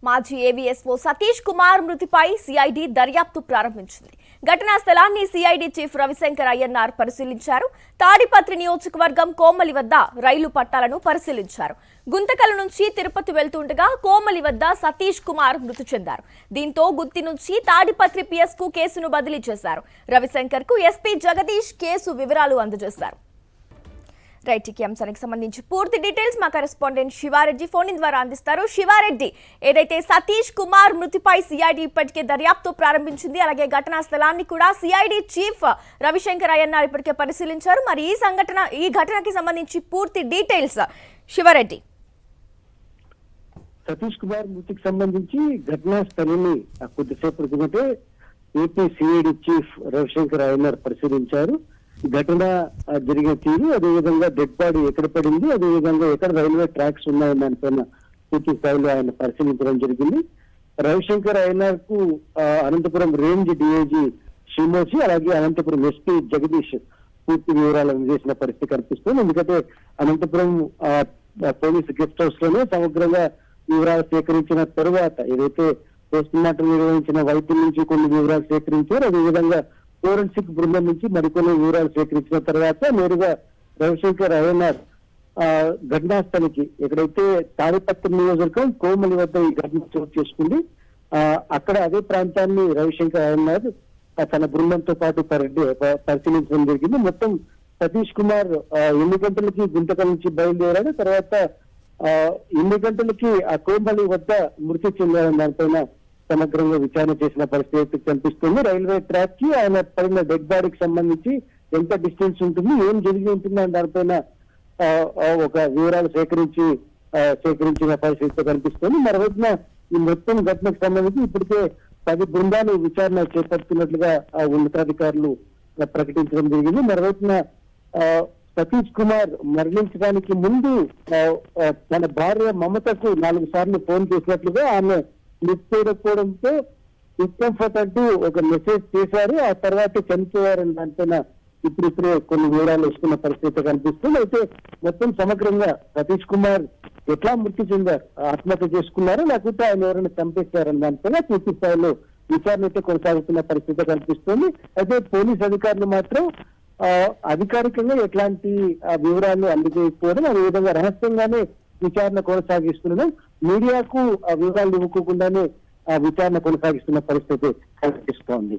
మాజీ ఏవీఎస్ఓ సతీష్ కుమార్ మృతిపై సిఐడి దర్యాప్తు ప్రారంభించింది. ఘటనా స్థలాన్ని సిఐడి చీఫ్ రవిశంకర్ అయ్యన్నార్ పరిశీలించారు. తాడిపత్రి నియోజకవర్గం కోమలి వద్ద రైలు పట్టాలను పరిశీలించారు. గుంతకల నుంచి తిరుపతి వెళ్తుండగా కోమలి వద్ద సతీష్ కుమార్ మృతి చెందారు. దీంతో గుత్తి నుంచి తాడిపత్రి పిఎస్ కు కేసును బదిలీ చేశారు. రవిశంకర్ కు ఎస్పీ జగదీష్ కేసు వివరాలు అందజేశారు. రైట్, ఈ అంశానికి సంబంధించి పూర్తి డీటెయిల్స్ మా కరెస్పాండెంట్ శివారెడ్డి ఫోన్ ద్వారా అందిస్తారు. శివారెడ్డి, ఏదైతే సతీష్ కుమార్ మృతిపై సిఐడి ఇప్పటికే దర్యాప్తు ప్రారంభించింది, అలాగే ఘటనా స్థలాన్ని కూడా సిఐడి చీఫ్ రవిశంకర్ అయ్యన్నార్ ఇప్పటికే పరిశీలించారు. మరి ఈ ఘటనకి సంబంధించి పూర్తి డీటెయిల్స్ శివారెడ్డి. సతీష్ కుమార్ మృతికి సంబంధించి ఘటనా స్థలాన్ని కొద్దిసేపు క్రితమే AP CID chief Ravishankar Ayyanar పరిశీలించారు. ఘటన జరిగిన తీరు, అదేవిధంగా డెడ్ బాడీ ఎక్కడ పడింది, అదేవిధంగా ఎక్కడ రైల్వే ట్రాక్స్ ఉన్నాయని దానిపైన పూర్తి స్థాయిలో ఆయన పరిశీలించడం జరిగింది. రవిశంకర్ అయ్యన్నార్ కు అనంతపురం రేంజ్ డిఐజీ శ్రీమోసి, అలాగే అనంతపురం ఎస్పీ జగదీష్ పూర్తి వివరాలు అందజేసిన పరిస్థితి కనిపిస్తుంది. ఎందుకంటే అనంతపురం పోలీసు గెస్ట్ హౌస్ లోనే సమగ్రంగా వివరాలు సేకరించిన తరువాత ఏదైతే పోస్ట్ మార్టం నిర్వహించిన వైద్యుల నుంచి కొన్ని వివరాలు సేకరించారు, అదేవిధంగా ఫోరెన్సిక్ బృందం నుంచి మరికొన్ని వివరాలు సేకరించిన తర్వాత నేరుగా రవిశంకర్ అయ్యన్నార్ ఘటనా స్థలికి, ఎక్కడైతే తాడిపత్రి నియోజకవర్గం కోమలి వద్ద ఈ ఘటన చోటు చేసుకుంది, అక్కడ అదే ప్రాంతాన్ని రవిశంకర్ అయ్యన్నార్ తన బృందంతో పాటు పరిశీలించడం జరిగింది. మొత్తం సతీష్ కుమార్ 8 గంటలకి గుంతకల్ నుంచి బయలుదేరాడు. తర్వాత 8 గంటలకి ఆ కోమలి వద్ద మృతి చెందారని దానిపైన సమగ్రంగా విచారణ చేసిన పరిస్థితి కనిపిస్తుంది. రైల్వే ట్రాక్ కి ఆయన పడిన డెడ్ బాడీకి సంబంధించి ఎంత డిస్టెన్స్ ఉంటుంది, ఏం జరిగి ఉంటుంది అని దానిపైన ఒక వివరాలు సేకరించిన పరిస్థితి కనిపిస్తుంది. మరోవైపున ఈ మొత్తం ఘటనకు సంబంధించి ఇప్పటికే 10 బృందాలు విచారణ చేపడుతున్నట్లుగా ఉన్నతాధికారులు ప్రకటించడం జరిగింది. మరోవైపున సతీష్ కుమార్ మరణించడానికి ముందు తన భార్య మమతకు 4 సార్లు ఫోన్ చేసినట్లుగా ఆమె లిఫ్ట్ చేయకపోవడంతో డిస్కంఫర్ట్ అంటూ ఒక మెసేజ్ చేశారు. ఆ తర్వాత చనిపోయారని దానిపైన ఇప్పుడిప్పుడే కొన్ని వివరాలు వస్తున్న పరిస్థితి కనిపిస్తుంది. అయితే మొత్తం సమగ్రంగా సతీష్ కుమార్ ఎట్లా మృతి చెందారు, ఆత్మహత్య చేసుకున్నారో లేకపోతే ఆయన ఎవరైనా చంపేశారని దానిపైన పూర్తి స్థాయిలో విచారణ అయితే కొనసాగుతున్న పరిస్థితి కనిపిస్తుంది. అయితే పోలీస్ అధికారులు మాత్రం అధికారికంగా ఎట్లాంటి వివరాలు అందజేయకపోవడం, అదేవిధంగా రహస్యంగానే విచారణ కొనసాగిస్తున్నాం, మీడియాకు వివరాలు ఇవ్వకుండానే విచారణ కొనసాగిస్తున్న పరిస్థితి కనిపిస్తోంది.